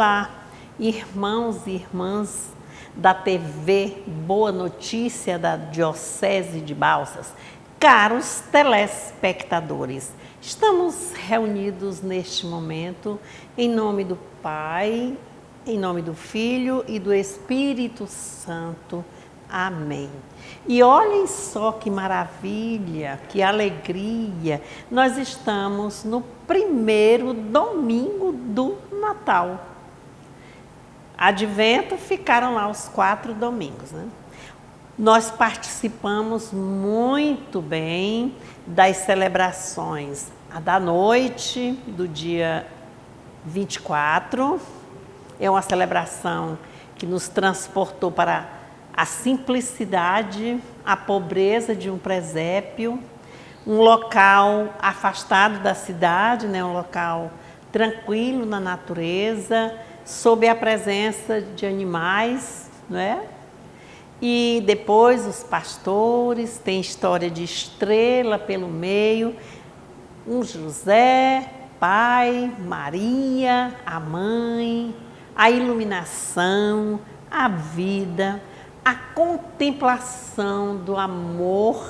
Olá, irmãos e irmãs da TV Boa Notícia da Diocese de Balsas, caros telespectadores, estamos reunidos neste momento em nome do Pai, em nome do Filho e do Espírito Santo. Amém. E olhem só que maravilha, que alegria, nós estamos no primeiro domingo do Natal. Advento ficaram lá os 4 domingos, né? Nós participamos muito bem das celebrações, a da noite do dia 24, é uma celebração que nos transportou para a simplicidade, a pobreza de um presépio, um local afastado da cidade, né? Um local tranquilo na natureza, sob a presença de animais, não é? E depois os pastores, tem história de estrela pelo meio, um José, Pai, Maria, a mãe, a iluminação, a vida, a contemplação do amor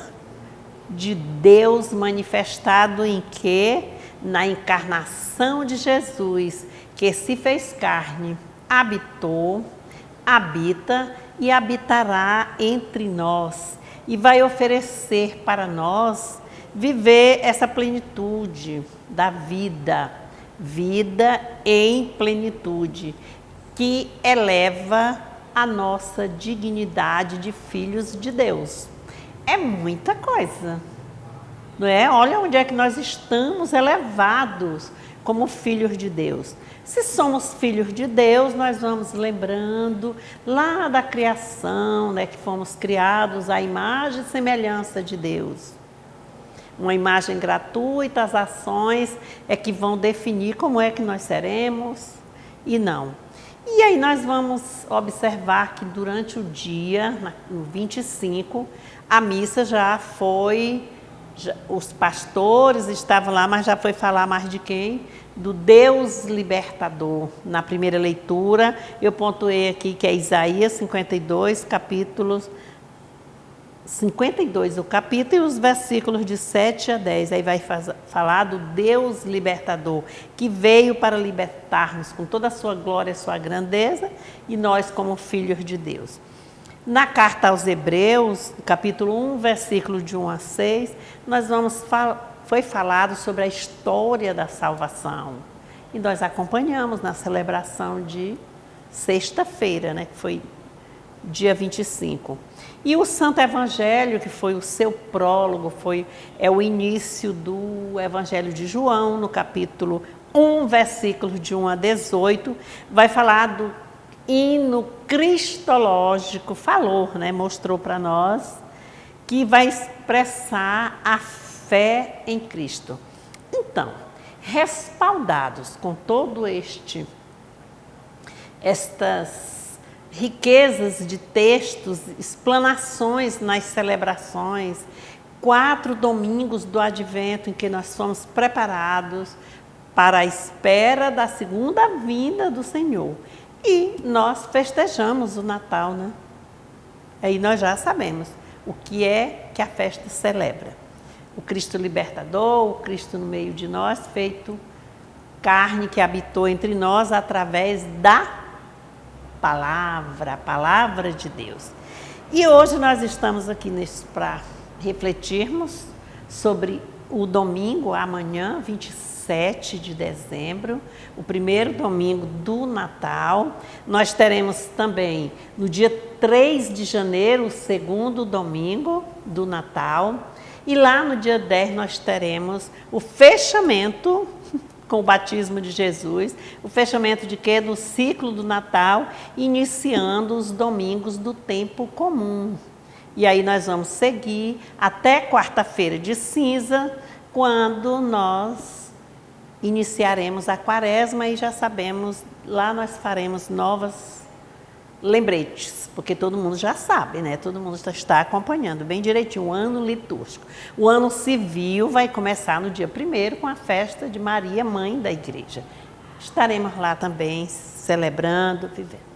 de Deus manifestado em quê? Na encarnação de Jesus, que se fez carne, habitou, habita e habitará entre nós e vai oferecer para nós viver essa plenitude da vida, vida em plenitude, que eleva a nossa dignidade de filhos de Deus. É muita coisa, não é? Olha onde é que nós estamos elevados como filhos de Deus. Se somos filhos de Deus, nós vamos lembrando lá da criação, né, que fomos criados à imagem e semelhança de Deus. Uma imagem gratuita, as ações é que vão definir como é que nós seremos e não. E aí nós vamos observar que durante o dia, no 25, a missa já foi, os pastores estavam lá, mas já foi falar mais de quem? Do Deus libertador. Na primeira leitura, eu pontuei aqui que é Isaías 52, capítulos 52, o capítulo e os versículos de 7 a 10. Aí vai falar do Deus libertador, que veio para libertar-nos com toda a sua glória e sua grandeza, e nós como filhos de Deus. Na carta aos Hebreus, capítulo 1, versículo de 1 a 6, foi falado sobre a história da salvação. E nós acompanhamos na celebração de sexta-feira, né, que foi dia 25. E o Santo Evangelho, que foi o seu prólogo, é o início do Evangelho de João, no capítulo 1, versículo de 1 a 18, vai falar do hino cristológico, né, mostrou para nós, que vai expressar a fé em Cristo. Então, respaldados com todo estas riquezas de textos, explanações nas celebrações, 4 domingos do Advento em que nós fomos preparados para a espera da segunda vinda do Senhor. E nós festejamos o Natal, né? Aí nós já sabemos o que é que a festa celebra. O Cristo libertador, o Cristo no meio de nós, feito carne que habitou entre nós através da palavra, a palavra de Deus. E hoje nós estamos aqui para refletirmos sobre o domingo, amanhã, 27 de dezembro, o primeiro domingo do Natal. Nós teremos também, no dia 3 de janeiro, o segundo domingo do Natal. E lá no dia 10 nós teremos o fechamento com o batismo de Jesus, o fechamento de quê? Do ciclo do Natal, iniciando os domingos do tempo comum. E aí nós vamos seguir até quarta-feira de cinza, quando nós iniciaremos a quaresma e já sabemos, lá nós faremos novas lembretes, porque todo mundo já sabe, né? Todo mundo está acompanhando bem direitinho o ano litúrgico. O ano civil vai começar no dia 1º com a festa de Maria, mãe da igreja. estaremos lá também celebrando, vivendo.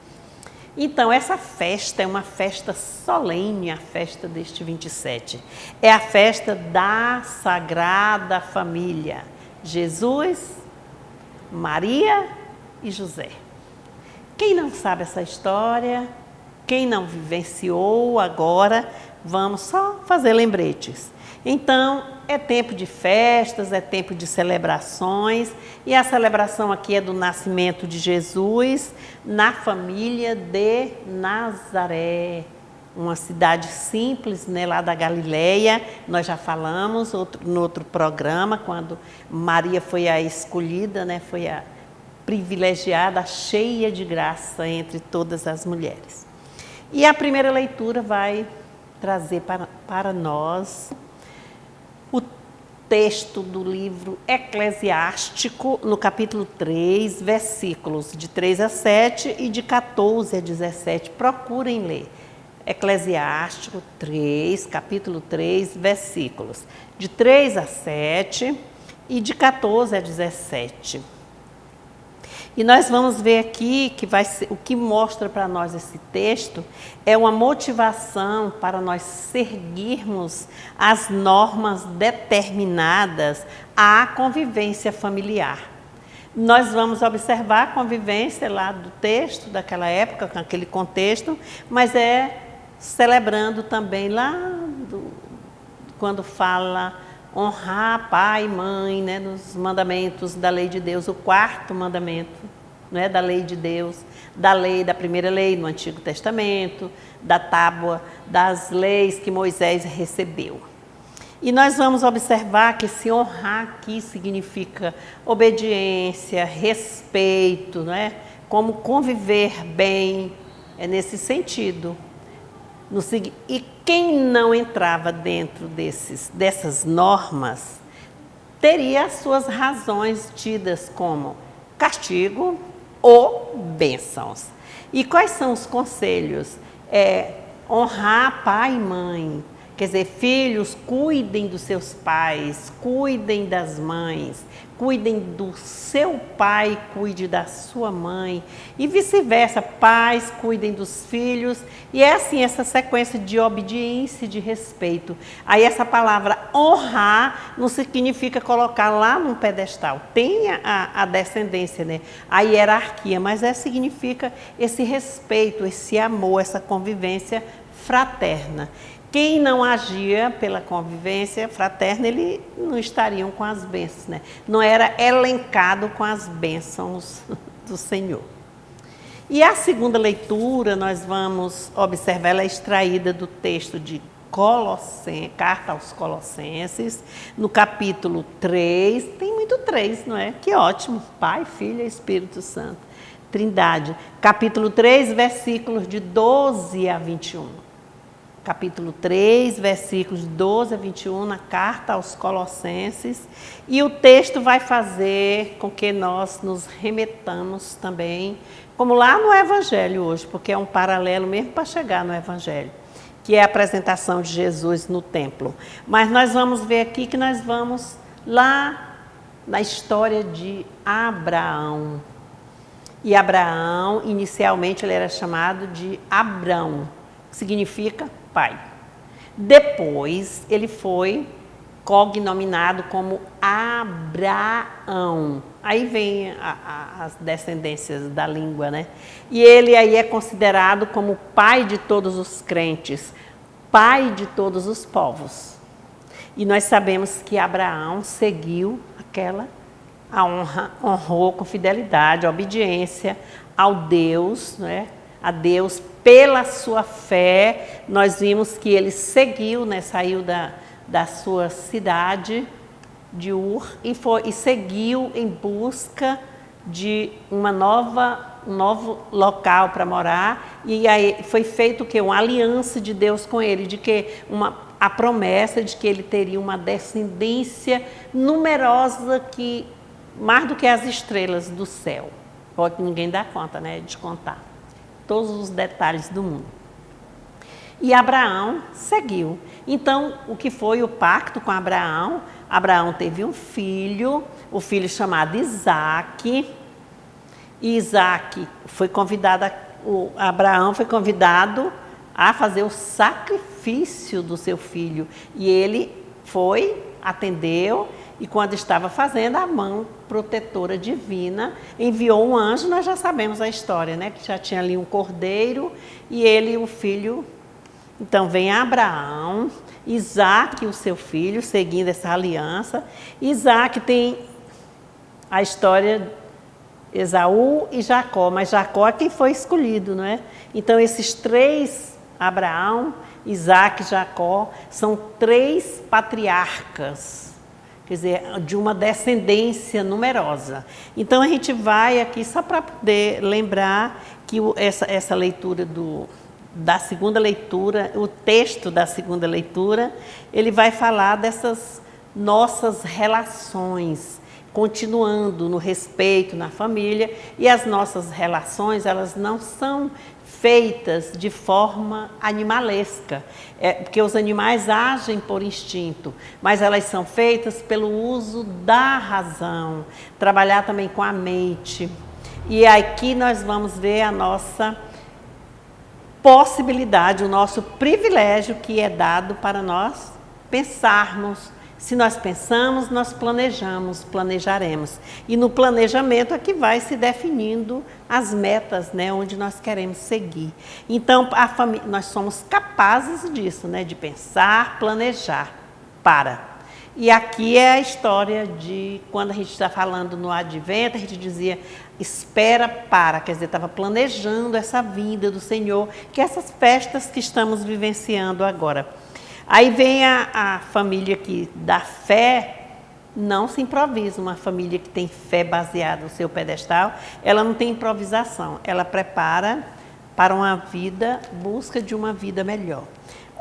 Então, essa festa é uma festa solene, a festa deste 27. É a festa da Sagrada Família. Jesus, Maria e José. Quem não sabe essa história, quem não vivenciou agora, vamos só fazer lembretes. Então, é tempo de festas, é tempo de celebrações, e a celebração aqui é do nascimento de Jesus na família de Nazaré, uma cidade simples, né, lá da Galileia. Nós já falamos no outro programa, quando Maria foi a escolhida, né, foi a privilegiada, cheia de graça entre todas as mulheres. E a primeira leitura vai trazer para nós o texto do livro Eclesiástico, no capítulo 3, versículos de 3 a 7 e de 14 a 17. Procurem ler. Eclesiástico 3, capítulo 3, versículos de 3 a 7 e de 14 a 17. E nós vamos ver aqui que o que mostra para nós esse texto é uma motivação para nós seguirmos as normas determinadas à convivência familiar. Nós vamos observar a convivência lá do texto daquela época, com aquele contexto, mas é celebrando também lá quando fala honrar pai e mãe, né, nos mandamentos da lei de Deus, o quarto mandamento, né, da lei de Deus, da primeira lei no Antigo Testamento, da tábua das leis que Moisés recebeu. E nós vamos observar que esse honrar aqui significa obediência, respeito, né, como conviver bem, é nesse sentido. E quem não entrava dentro dessas normas teria as suas razões tidas como castigo ou bênçãos. E quais são os conselhos? Honrar pai e mãe. Quer dizer, filhos, cuidem dos seus pais, cuidem das mães, cuidem do seu pai, cuide da sua mãe, e vice-versa, pais, cuidem dos filhos, e é assim essa sequência de obediência e de respeito. Aí essa palavra honrar não significa colocar lá num pedestal, tem a descendência, né? A hierarquia, mas significa esse respeito, esse amor, essa convivência fraterna. Quem não agia pela convivência fraterna, eles não estariam com as bênçãos, né? Não era elencado com as bênçãos do Senhor. E a segunda leitura, nós vamos observar, ela é extraída do texto de Carta aos Colossenses, no capítulo 3, tem muito 3, não é? Que ótimo, Pai, Filho e Espírito Santo, Trindade. Capítulo 3, versículos de 12 a 21. Capítulo 3, versículos 12 a 21, na Carta aos Colossenses. E o texto vai fazer com que nós nos remetamos também, como lá no Evangelho hoje, porque é um paralelo mesmo para chegar no Evangelho, que é a apresentação de Jesus no templo. Mas nós vamos ver aqui que nós vamos lá na história de Abraão. E Abraão, inicialmente, ele era chamado de Abrão, que significa pai. Depois ele foi cognominado como Abraão. Aí vem as descendências da língua, né? E ele aí é considerado como pai de todos os crentes, pai de todos os povos. E nós sabemos que Abraão seguiu a honra, honrou com fidelidade, obediência ao Deus, né? A Deus pela sua fé. Nós vimos que ele seguiu, né? Saiu da sua cidade de Ur e seguiu em busca de um novo local para morar. E aí foi feito o quê? Uma aliança de Deus com ele, de que a promessa de que ele teria uma descendência numerosa, que mais do que as estrelas do céu. Pode ninguém dar conta, né, de contar todos os detalhes do mundo. E Abraão seguiu. Então, o que foi o pacto com Abraão? Abraão teve um filho, o filho chamado Isaque, E Isaac foi convidado, Abraão foi convidado a fazer o sacrifício do seu filho. E ele foi, atendeu, e quando estava fazendo, a mão protetora divina enviou um anjo. Nós já sabemos a história, né? Que já tinha ali um cordeiro e ele, o filho. Então vem Abraão, Isaac, o seu filho, seguindo essa aliança. Isaac tem a história Esaú e Jacó, mas Jacó é quem foi escolhido, não é? Então esses três, Abraão, Isaac e Jacó, são três patriarcas, quer dizer, de uma descendência numerosa. Então a gente vai aqui só para poder lembrar que essa leitura da segunda leitura, o texto da segunda leitura, ele vai falar dessas nossas relações, continuando no respeito na família, e as nossas relações, elas não são feitas de forma animalesca, porque os animais agem por instinto, mas elas são feitas pelo uso da razão, trabalhar também com a mente. E aqui nós vamos ver a nossa possibilidade, o nosso privilégio que é dado para nós pensarmos. Se nós pensamos, nós planejamos, planejaremos. E no planejamento é que vai se definindo as metas, né, onde nós queremos seguir. Então, nós somos capazes disso, né, de pensar, planejar, E aqui é a história de, quando a gente está falando no advento, a gente dizia, espera para, quer dizer, estava planejando essa vinda do Senhor, que essas festas que estamos vivenciando agora. Aí vem a família que da fé não se improvisa. Uma família que tem fé baseada no seu pedestal, ela não tem improvisação, ela prepara para uma vida, busca de uma vida melhor.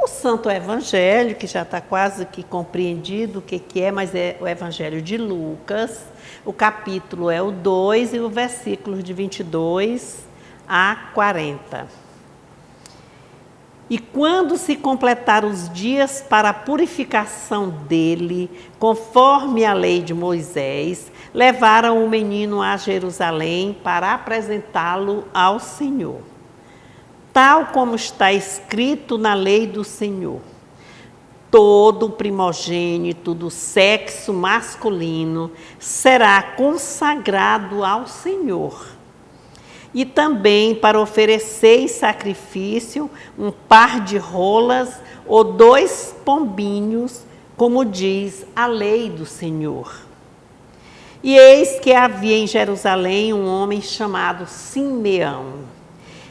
O Santo Evangelho, que já está quase que compreendido o que é, mas é o Evangelho de Lucas, o capítulo é o 2 e o versículo de 22 a 40. E quando se completaram os dias para a purificação dele, conforme a lei de Moisés, levaram o menino a Jerusalém para apresentá-lo ao Senhor. Tal como está escrito na lei do Senhor, todo primogênito do sexo masculino será consagrado ao Senhor. E também para oferecer em sacrifício um par de rolas ou 2 pombinhos, como diz a lei do Senhor. E eis que havia em Jerusalém um homem chamado Simeão.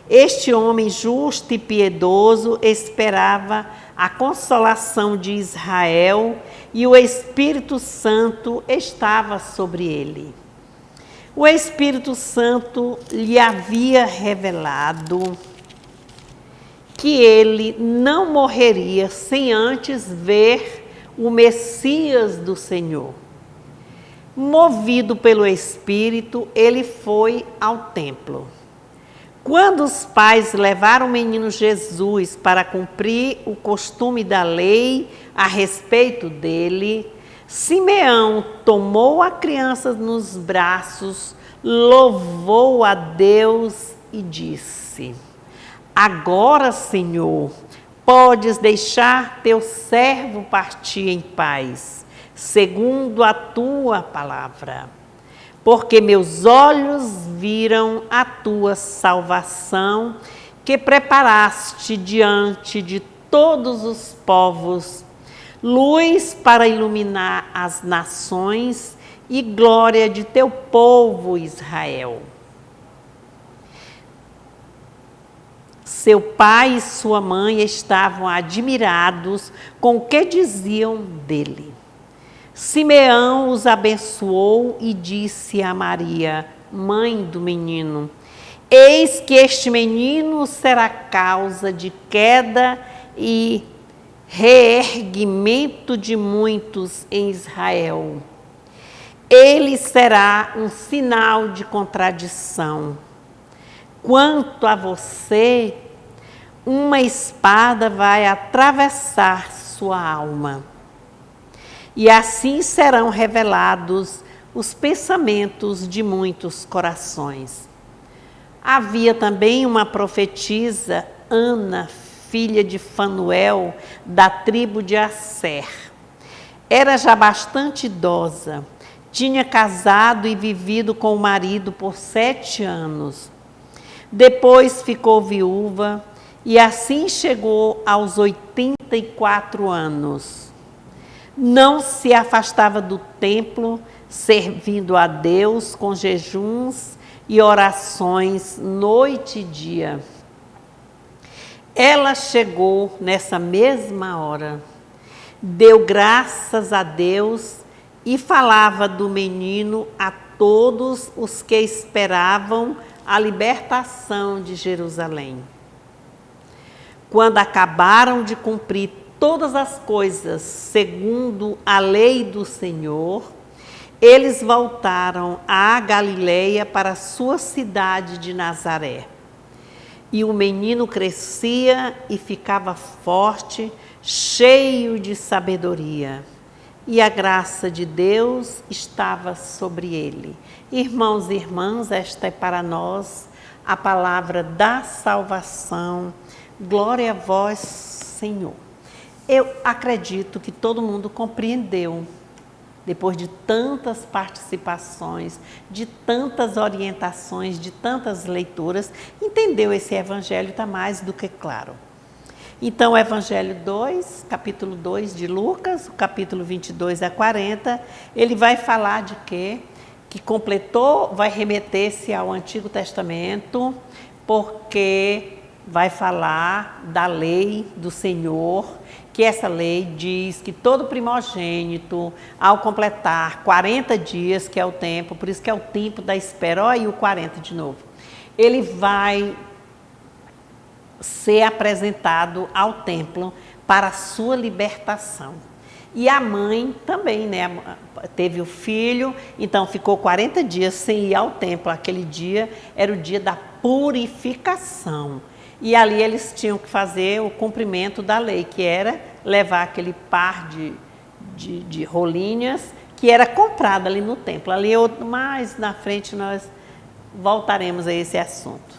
Este homem justo e piedoso esperava a consolação de Israel, e o Espírito Santo estava sobre ele. O Espírito Santo lhe havia revelado que ele não morreria sem antes ver o Messias do Senhor. Movido pelo Espírito, ele foi ao templo. Quando os pais levaram o menino Jesus para cumprir o costume da lei a respeito dele, Simeão tomou a criança nos braços, louvou a Deus e disse: Agora, Senhor, podes deixar teu servo partir em paz, segundo a tua palavra. Porque meus olhos viram a tua salvação, que preparaste diante de todos os povos, luz para iluminar as nações e glória de teu povo Israel. Seu pai e sua mãe estavam admirados com o que diziam dele. Simeão os abençoou e disse a Maria, mãe do menino: Eis que este menino será causa de queda e reerguimento de muitos em Israel. Ele será um sinal de contradição. Quanto a você, uma espada vai atravessar sua alma. E assim serão revelados os pensamentos de muitos corações. Havia também uma profetisa, Ana, filha de Fanuel, da tribo de Asser. Era já bastante idosa, tinha casado e vivido com o marido por 7 anos. Depois ficou viúva e assim chegou aos 84 anos. Não se afastava do templo, servindo a Deus com jejuns e orações noite e dia. Ela chegou nessa mesma hora, deu graças a Deus e falava do menino a todos os que esperavam a libertação de Jerusalém. Quando acabaram de cumprir todas as coisas segundo a lei do Senhor, eles voltaram à Galileia para a sua cidade de Nazaré. E o menino crescia e ficava forte, cheio de sabedoria. E a graça de Deus estava sobre ele. Irmãos e irmãs, esta é para nós a palavra da salvação. Glória a vós, Senhor. Eu acredito que todo mundo compreendeu, depois de tantas participações, de tantas orientações, de tantas leituras, entendeu esse evangelho, está mais do que claro. Então, o Evangelho 2, capítulo 2 de Lucas, o capítulo 22 a 40, ele vai falar de quê? Que completou, vai remeter-se ao Antigo Testamento, porque vai falar da lei do Senhor, que essa lei diz que todo primogênito, ao completar 40 dias, que é o tempo, por isso que é o tempo da espera, olha aí o 40 de novo, ele vai ser apresentado ao templo para a sua libertação. E a mãe também, né? Teve o filho, então ficou 40 dias sem ir ao templo. Aquele dia era o dia da purificação. E ali eles tinham que fazer o cumprimento da lei, que era levar aquele par de rolinhas que era comprado ali no templo. Ali mais na frente nós voltaremos a esse assunto.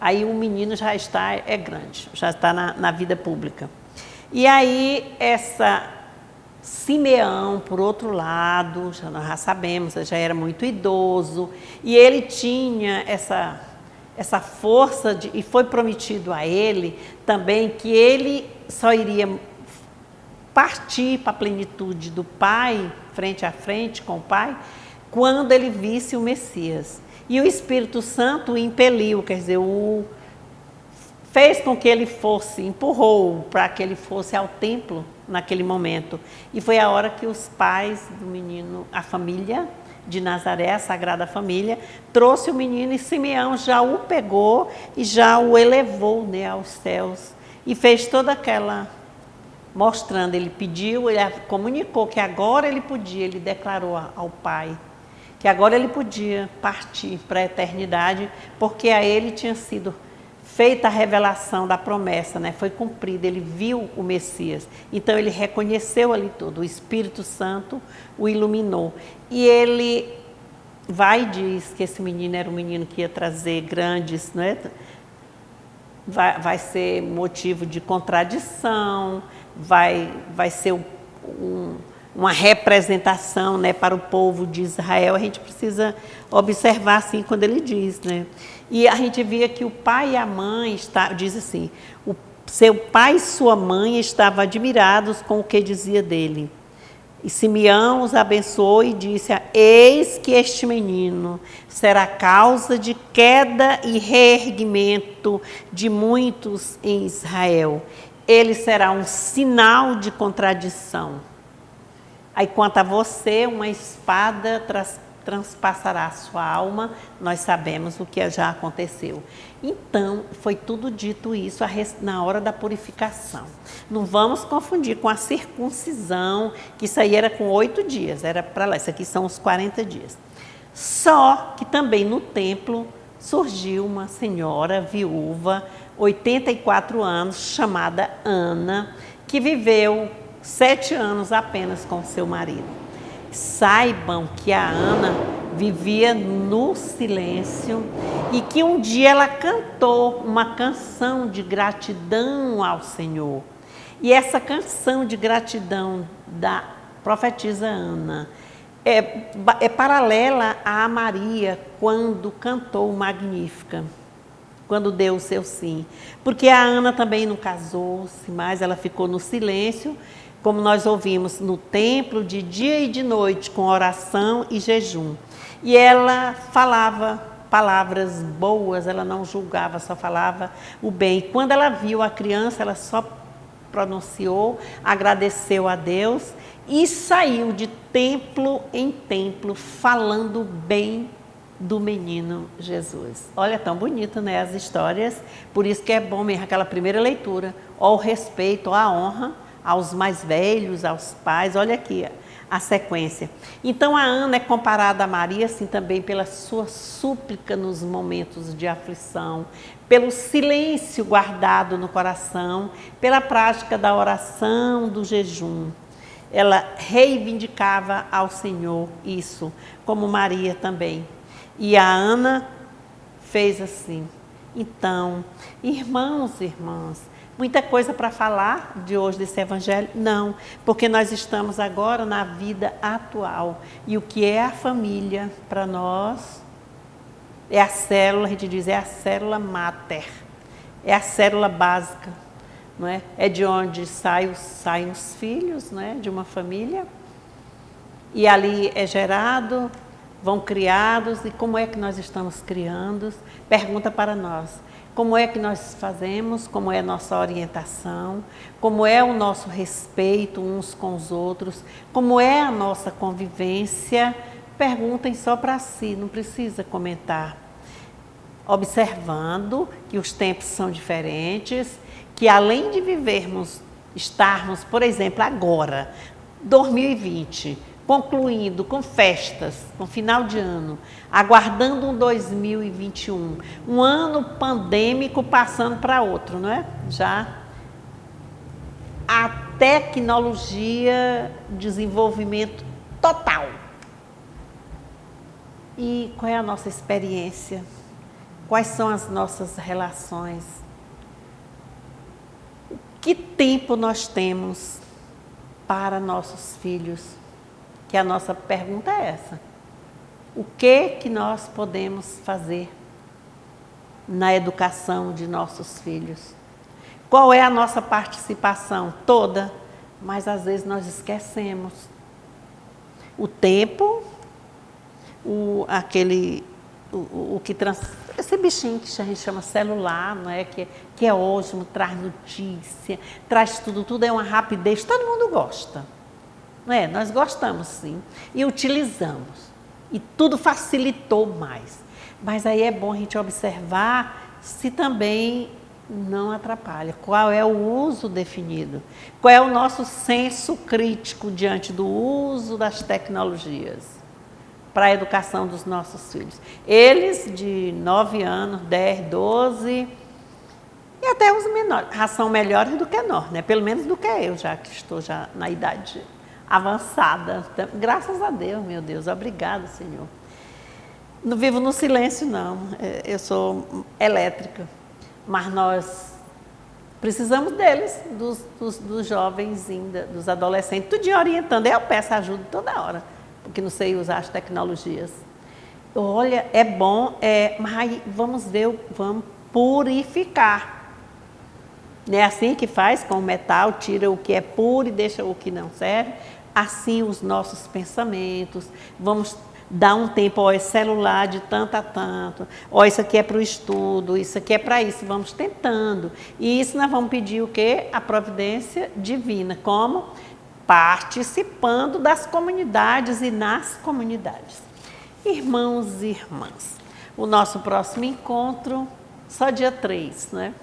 Aí o menino já está, é grande, já está na vida pública. E aí essa Simeão, por outro lado, nós já sabemos, já era muito idoso, e ele tinha essa força, e foi prometido a ele também que ele só iria partir para a plenitude do Pai, frente a frente com o Pai, quando ele visse o Messias. E o Espírito Santo o impeliu, quer dizer, fez com que ele fosse, empurrou para que ele fosse ao templo naquele momento. E foi a hora que os pais do menino, a família de Nazaré, a Sagrada Família, trouxe o menino e Simeão já o pegou e já o elevou, né, aos céus. E fez toda aquela, mostrando, ele pediu, ele comunicou que agora ele podia, ele declarou ao Pai, que agora ele podia partir para a eternidade, porque a ele tinha sido feita a revelação da promessa, né? Foi cumprida, ele viu o Messias. Então ele reconheceu ali tudo, o Espírito Santo o iluminou. E ele vai e diz que esse menino era um menino que ia trazer grandes, né? Vai ser motivo de contradição, vai ser uma representação, né, para o povo de Israel. A gente precisa observar assim quando ele diz, né? E a gente via que o pai e a mãe, diz assim, o seu pai e sua mãe estavam admirados com o que dizia dele. E Simeão os abençoou e disse: eis que este menino será causa de queda e reerguimento de muitos em Israel. Ele será um sinal de contradição. Aí, quanto a você, uma espada transpassará a sua alma, nós sabemos o que já aconteceu. Então, foi tudo dito isso na hora da purificação. Não vamos confundir com a circuncisão, que isso aí era com 8 dias, era para lá, isso aqui são os 40 dias. Só que também no templo surgiu uma senhora viúva, 84 anos, chamada Ana, que viveu 7 anos apenas com seu marido. Saibam que a Ana vivia no silêncio e que um dia ela cantou uma canção de gratidão ao Senhor. E essa canção de gratidão da profetisa Ana é paralela a Maria quando cantou o Magnífica, quando deu o seu sim. Porque a Ana também não casou-se, mas ela ficou no silêncio, como nós ouvimos, no templo de dia e de noite, com oração e jejum. E ela falava palavras boas, ela não julgava, só falava o bem. Quando ela viu a criança, ela só pronunciou, agradeceu a Deus e saiu de templo em templo, falando bem do menino Jesus. Olha, tão bonito, né, as histórias. Por isso que é bom mesmo aquela primeira leitura, ó, o respeito, ó, a honra aos mais velhos, aos pais. Olha aqui a sequência. Então a Ana é comparada a Maria, assim, também pela sua súplica nos momentos de aflição, pelo silêncio guardado no coração, pela prática da oração, do jejum. Ela reivindicava ao Senhor isso, como Maria também. E a Ana fez assim. Então, irmãos e irmãs, muita coisa para falar de hoje desse evangelho? Não, porque nós estamos agora na vida atual. E o que é a família para nós é a célula, a gente diz, é a célula máter, é a célula básica, não é? É de onde saem os filhos, não é? De uma família, e ali é gerado, vão criados, e como é que nós estamos criando? Pergunta para nós. Como é que nós fazemos, como é a nossa orientação, como é o nosso respeito uns com os outros, como é a nossa convivência. Perguntem só para si, não precisa comentar. Observando que os tempos são diferentes, que além de estarmos, por exemplo, agora, 2020, concluindo com festas, com final de ano, aguardando um 2021, um ano pandêmico passando para outro, não é? Já a tecnologia, desenvolvimento total. E qual é a nossa experiência? Quais são as nossas relações? Que tempo nós temos para nossos filhos? Que a nossa pergunta é essa. O que nós podemos fazer na educação de nossos filhos? Qual é a nossa participação? Toda, mas às vezes nós esquecemos. O tempo, esse bichinho que a gente chama celular, não é? Que é ótimo, traz notícia, traz tudo é uma rapidez, todo mundo gosta. Não é? Nós gostamos sim, e utilizamos, e tudo facilitou mais. Mas aí é bom a gente observar se também não atrapalha. Qual é o uso definido? Qual é o nosso senso crítico diante do uso das tecnologias para a educação dos nossos filhos? Eles de 9 anos, 10, 12 e até os menores, já são melhores do que nós, né? Pelo menos do que eu, já que estou já na idade avançada. Graças a Deus, meu Deus, obrigada, Senhor. Não vivo no silêncio, não. Eu sou elétrica, mas nós precisamos deles, dos jovens, dos adolescentes, tudo orientando. Eu peço ajuda toda hora, porque não sei usar as tecnologias. Olha, é bom, mas vamos purificar. Não é assim que faz com o metal, tira o que é puro e deixa o que não serve? Assim os nossos pensamentos, vamos dar um tempo, ó, é celular de tanto a tanto, ó, isso aqui é para o estudo, isso aqui é para isso, vamos tentando. E isso nós vamos pedir o quê? A providência divina, como? Participando das comunidades e nas comunidades. Irmãos e irmãs, o nosso próximo encontro, só dia 3, né?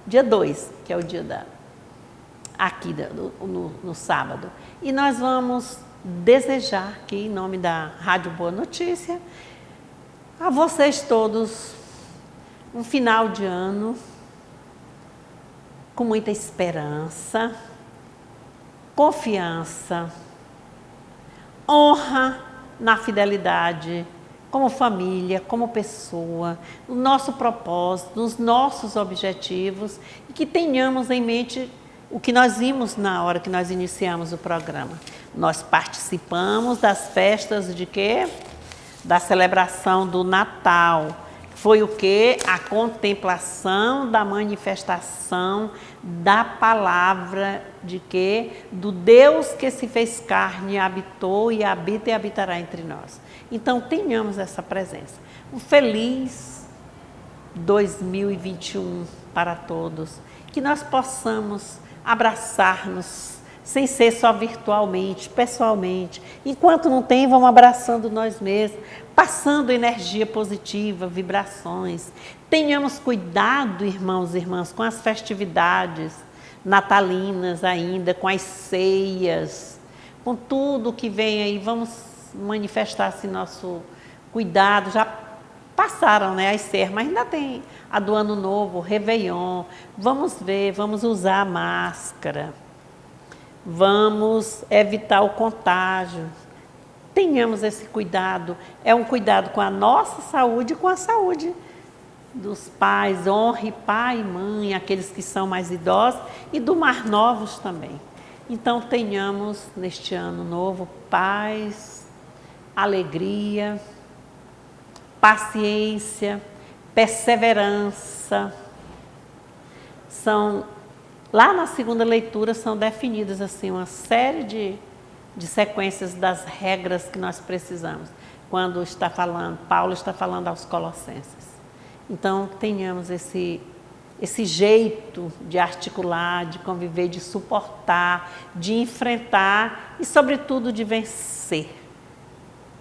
Dia 2, que é o dia aqui no sábado. E nós vamos desejar aqui, em nome da Rádio Boa Notícia, a vocês todos um final de ano com muita esperança, confiança, honra na fidelidade, como família, como pessoa, o nosso propósito, os nossos objetivos, e que tenhamos em mente o que nós vimos na hora que nós iniciamos o programa. Nós participamos das festas de quê? Da celebração do Natal. Foi o quê? A contemplação da manifestação da palavra de quê? Do Deus que se fez carne, habitou e habita e habitará entre nós. Então, tenhamos essa presença. Um feliz 2021 para todos. Que nós possamos abraçar-nos, sem ser só virtualmente, pessoalmente. Enquanto não tem, vamos abraçando nós mesmos, passando energia positiva, vibrações. Tenhamos cuidado, irmãos e irmãs, com as festividades natalinas ainda, com as ceias, com tudo que vem aí. Vamos manifestar assim, nosso cuidado. Já passaram, né, as ceias, mas ainda tem a do Ano Novo, o Réveillon. Vamos ver, vamos usar a máscara. Vamos evitar o contágio. Tenhamos esse cuidado. É um cuidado com a nossa saúde e com a saúde dos pais. Honre pai e mãe, aqueles que são mais idosos e dos mais novos também. Então, tenhamos neste ano novo paz, alegria, paciência, perseverança. Lá na segunda leitura são definidas assim, uma série de sequências das regras que nós precisamos, quando Paulo está falando aos Colossenses. Então, tenhamos esse jeito de articular, de conviver, de suportar, de enfrentar e, sobretudo, de vencer.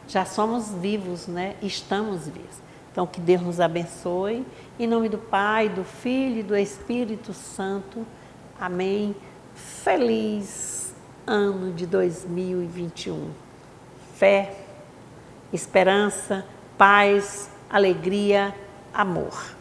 Já somos vivos, né? Estamos vivos. Então, que Deus nos abençoe. Em nome do Pai, do Filho e do Espírito Santo. Amém. Feliz ano de 2021. Fé, esperança, paz, alegria, amor.